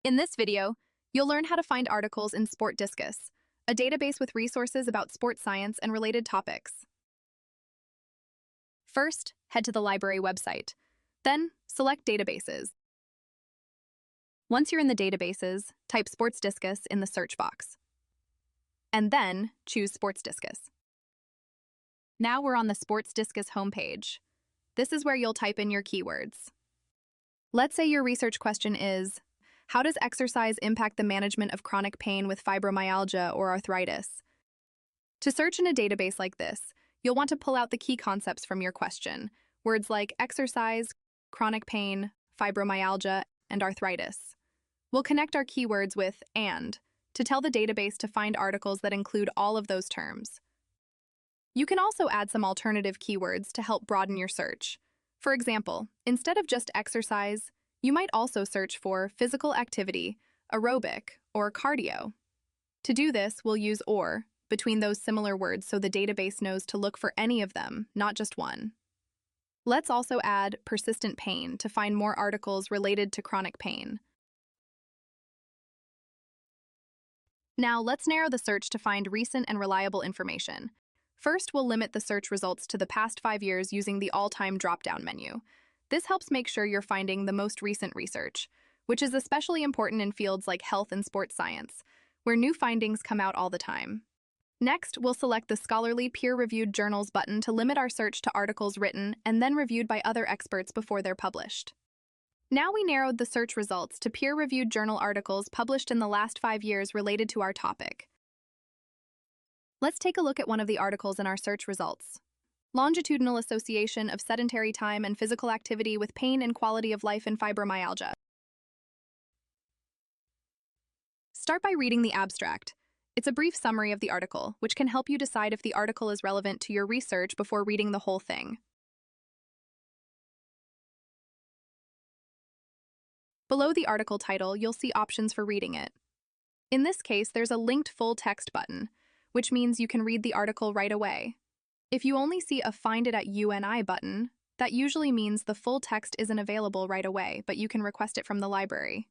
In this video, you'll learn how to find articles in SPORTDiscus, a database with resources about sports science and related topics. First, head to the library website. Then, select Databases. Once you're in the databases, type SPORTDiscus in the search box. And then, choose SPORTDiscus. Now we're on the SPORTDiscus homepage. This is where you'll type in your keywords. Let's say your research question is, how does exercise impact the management of chronic pain with fibromyalgia or arthritis? To search in a database like this, you'll want to pull out the key concepts from your question, words like exercise, chronic pain, fibromyalgia, and arthritis. We'll connect our keywords with "and" to tell the database to find articles that include all of those terms. You can also add some alternative keywords to help broaden your search. For example, instead of just exercise, you might also search for physical activity, aerobic, or cardio. To do this, we'll use "or" between those similar words so the database knows to look for any of them, not just one. Let's also add persistent pain to find more articles related to chronic pain. Now, let's narrow the search to find recent and reliable information. First, we'll limit the search results to the past 5 years using the all-time drop-down menu. This helps make sure you're finding the most recent research, which is especially important in fields like health and sports science, where new findings come out all the time. Next, we'll select the scholarly peer-reviewed journals button to limit our search to articles written and then reviewed by other experts before they're published. Now we narrowed the search results to peer-reviewed journal articles published in the last 5 years related to our topic. Let's take a look at one of the articles in our search results. Longitudinal Association of Sedentary Time and Physical Activity with Pain and Quality of Life in Fibromyalgia. Start by reading the abstract. It's a brief summary of the article, which can help you decide if the article is relevant to your research before reading the whole thing. Below the article title, you'll see options for reading it. In this case, there's a linked full text button, which means you can read the article right away. If you only see a Find It at UNI button, that usually means the full text isn't available right away, but you can request it from the library.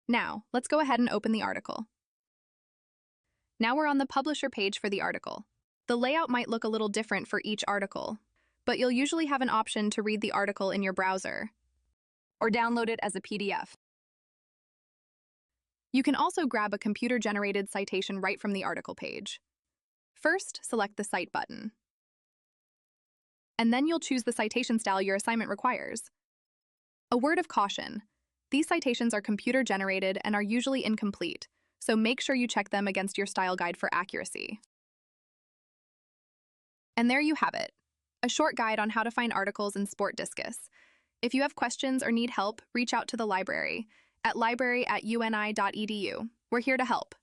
Now, let's go ahead and open the article. Now we're on the publisher page for the article. The layout might look a little different for each article, but you'll usually have an option to read the article in your browser or download it as a PDF. You can also grab a computer-generated citation right from the article page. First, select the Cite button. And then you'll choose the citation style your assignment requires. A word of caution: these citations are computer-generated and are usually incomplete, so make sure you check them against your style guide for accuracy. And there you have it, a short guide on how to find articles in SPORTDiscus. If you have questions or need help, reach out to the library at library@uni.edu. We're here to help.